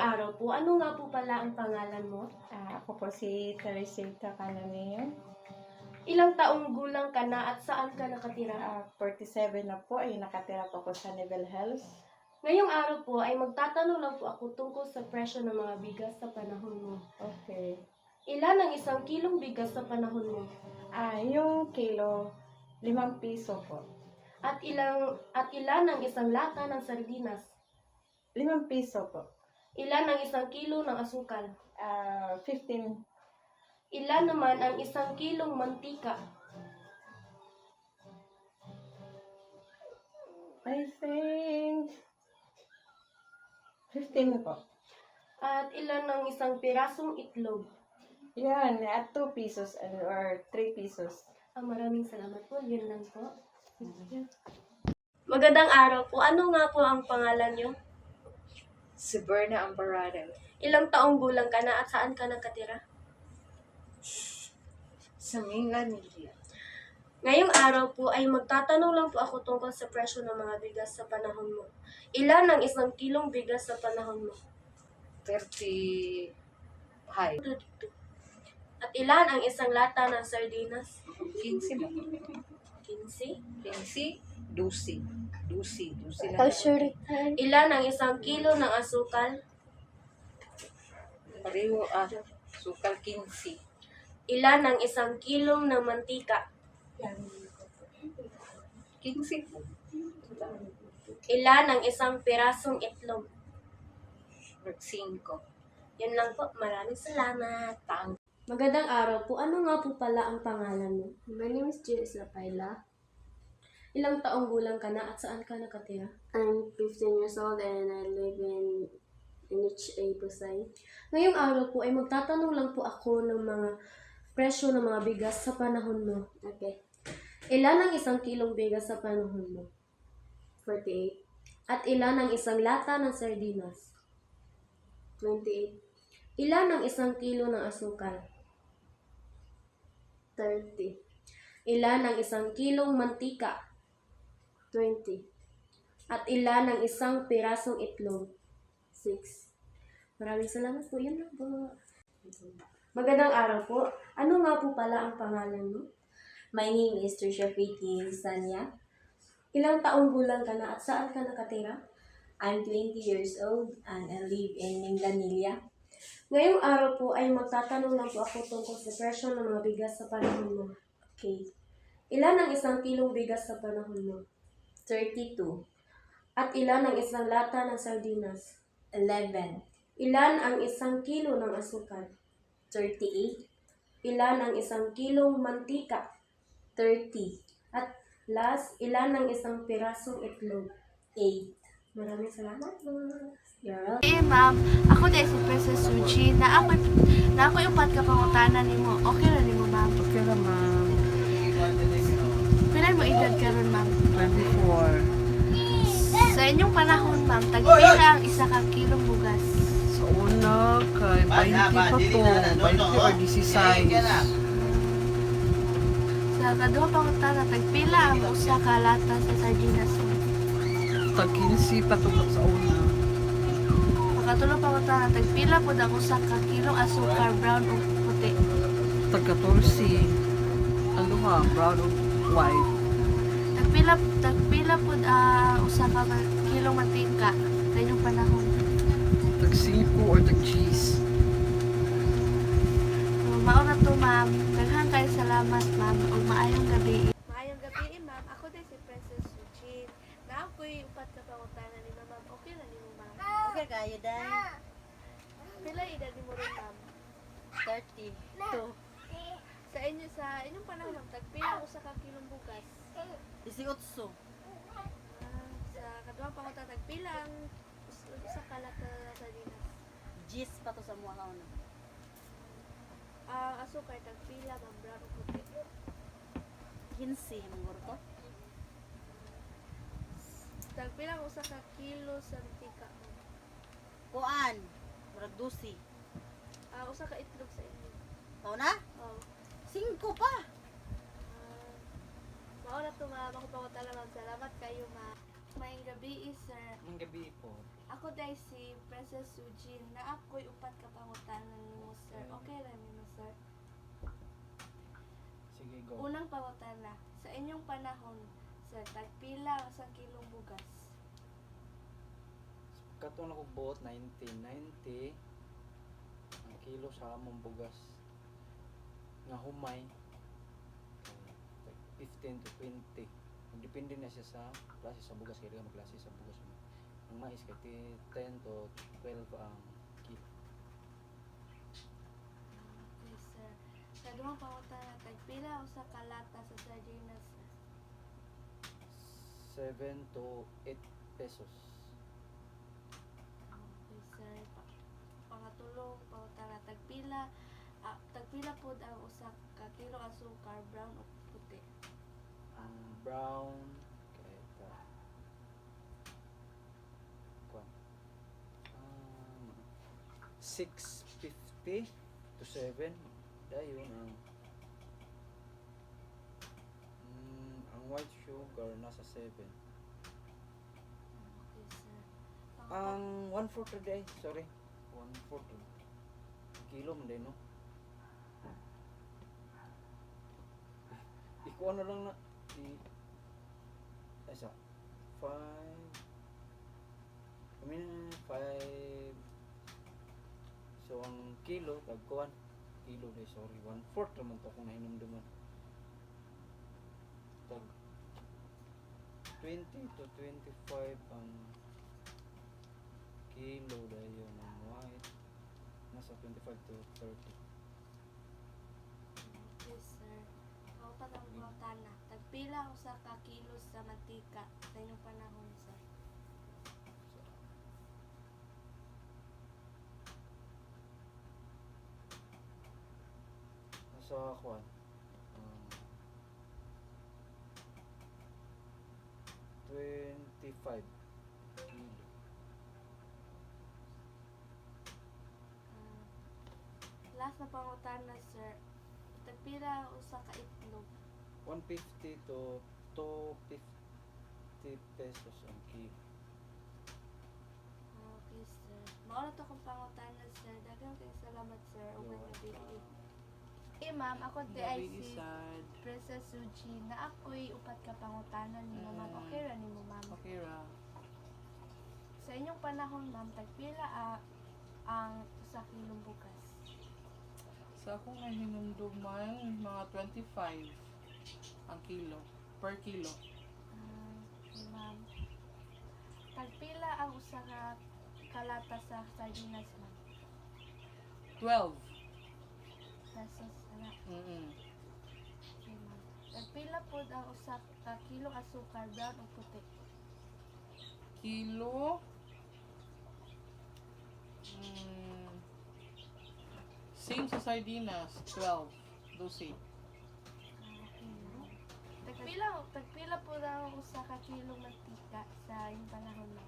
araw po, ano nga po pala ang pangalan mo? Ako po si Teresita Cananeo. Ilang taong gulang ka na at saan ka nakatira? 47 na po ay nakatira po ako sa Nivel Health. Ngayong araw po ay magtatanong lang po ako tungkol sa presyo ng mga bigas sa panahon mo. Okay. Ilan ang isang kilong bigas sa panahon mo? Yung kilo, 5 piso po. At ilan ang isang lata ng sardinas? 5 piso po. Ilan ang isang kilo ng asukal? 15. Ilan naman ang isang kilong mantika? I think 15 po. At ilan ang isang pirasong itlog? Yan, at 2 pesos or 3 pesos. Maraming salamat po. Yun lang po. Magandang araw po. Ano nga po ang pangalan niyo? Si Berna Amparado. Ilang taong gulang ka na at saan ka nakatira? Sa Minganilla. Ngayong araw po ay magtatanong lang po ako tungkol sa presyo ng mga bigas sa panahon mo. Ilan ang isang kilong bigas sa panahon mo? 30 high. At ilan ang isang lata ng sardinas? 15 ba? 15. 15? 12. 12 lang. Ilan ang isang kilo ng asukal? Pareho, sukal 15. Ilan ang isang kilong ng mantika? 15 po. Ilan ang isang pirasong itlog? 5. Yan lang po. Maraming salamat. Tang. Magandang araw po. Ano nga po pala ang pangalan mo? My name is Jess Lapaila. Ilang taong gulang ka na at saan ka nakatira? I'm 15 years old and I live in NHA Pasay. Ngayong araw po ay magtatanong lang po ako ng mga presyo ng mga bigas sa panahon mo. Okay. Ilan ang isang kilong bigas sa panahon mo? 48. At ilan ang isang lata ng sardinas? 28. Ilan ang isang kilo ng asukal? 30. Ilan ang isang kilong mantika? 20. At ilan ang isang pirasong itlog? 6. Maraming salamat po. Yan lang po. Magandang araw po. Ano nga po pala ang pangalan mo? My name is Trisha Faith Sanya. Ilang taong gulang ka na at saan ka nakatira? I'm 20 years old and I live in Minganilla. Ngayong araw po ay magtatanong lang po ako tungkol sa presyo ng mga bigas sa panahon mo. Okay. Ilan ang isang kilong bigas sa panahon mo? 32. At ilan ang isang lata ng sardinas? 11. Ilan ang isang kilo ng asukal? 38. Ilan ang isang kilong mantika? 30. At last, ilan ang isang pirasong itlog? 8. Maraming salamat po. You're welcome. Eh, ma'am, ako dahil si Princess Suji, na ako upat ka pangutanan nimo. Okay ra nimo, ma'am. Okay na ma'am. Pilan mo edad karon, ma'am? 24. Sa inyong panahon, ma'am, tagpila ang isa ka kilong bugas. Sa una, kay 20 pa to. 20 or 16. Sa kaduha pangutanan, tagpila ang usa ka lata sa sardinas. Tag 15 pa to sa una. Pagkatulo pangutanan, tagpila po ang usa ka kilong asukar, brown o puti. Tag 14. Ano ha? Brown or white. Tagpila po usa ka kilong mantika sa inyong panahon. Tag 5 or tag cheese. Mao na to, ma'am. Daghang kayo salamat, ma'am. Ug maayong gabi. Maayong gabi, ma'am. Ako din si Princess Eugene. Na ako'y upat ka pangutanan ni ma'am. Okay na nimo, ma'am. Okay kayo, Dan. Pila edad ni mo rin, ma'am? 30. Sa inyong panahon, ma'am, tagpila usa ka kilong bugas. 18. Sa kaduha pangutan, tagpila ang usa ka lata sa dinas. Gis pa to sa mga kauna. Ang asukar, tagpila, ma'am, brown o puti. 15. Mungor to. Tagpila ang usa ka kilo sa mantika, ma'am. Kuan. Murag 12. Usa ka itlog sa inyo. Tao na? Oh. 5 pa. Mauna to, ma'am. Ako pangutala, ma'am. Salamat kayo, ma'am. Mayong gabi, sir. Ang gabi po. Ako dahil si Princess Eugene na ako'y upat ka pangutanan mo, sir. Okay lang mo, sir. Sige, go. Unang pangutana, sa inyong panahon, sir, tagpila sa kilong bugas. Katon ako buot 1990 ang kilo sa among bugas nga humay 15 to 20. Depende na siya sa klase sa bugas, kaya magklase sa bugas mo. Ang mais kay 10 to 12 ang kilo. Okay, sir. Sa duwang pangutana, tagpila o sa kalata sa sardinas, sir. 7 to 8 pesos. Okay, sir. Pangatulong pangutana, tagpila po ang usa ka kilo asukar, brown o puti. Ang brown kay ta kwan 650 to 7 dayon ang white sugar nasa 7. Okay, sir. Ang 1/4 a day, sorry. 1/4 kilo mo din, no? Ikuha na lang na asa 5 so ang kilo tagkuan kilo day, sorry, 1/4 naman to kung nainom duman tag 20 to 25 ang kilo dayon ang white nasa 25 to 30. Okay, sir. Kaupat ang pangutana, tagpila o sa ka kilos sa mantika sa inyong panahon, sir. Nasa kwan 25 kilo. Last na pangutana, sir. Tagpila o sa ka itlog. 150 to 250 pesos ang kilo. Okay, sir. Mauna to kong pangutana, sir. Daghang kayong salamat, sir. O You're gabi. welcome. Ma'am, ako di ay Gabi si isad. Princess Eugene na ako'y upat ka pangutanan ni mo, ma'am. Okay ra ni mo, ma'am. Okay ra. Sa inyong panahon, ma'am, tagpila ang sa kilong bugas. Sa akong nahinumduman, mga 25 ang kilo. Per kilo. Okay, ma'am. Tagpila ang usa ka kalata sa sardinas, ma'am. 12. Pesos, ana. Okay, ma'am. Tagpila po ang usa ka kilo asukar, brown o puti. Kilo. Same sa sardinas, 12. 12. Okay, ma'am. Tagpila po ang usa ka kilo mantika sa inyong panahon, ma'am.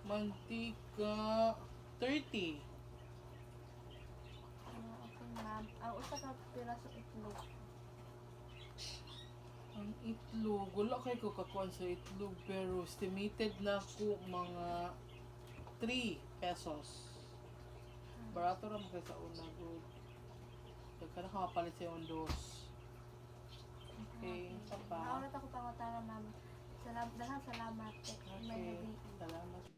Mantika, 30. Okay, ma'am. Ang usa ka piraso itlog. Ang itlog, wala kay ko kakuan sa itlog, pero estimated na ko mga 3 pesos. Barato ra mo kay sa una good. Dagka na ka mapalit sa yung dos. Okay, isa pa. Naulat ako pangutana, ma'am. Daghang salamat. May Okay, gabi. salamat.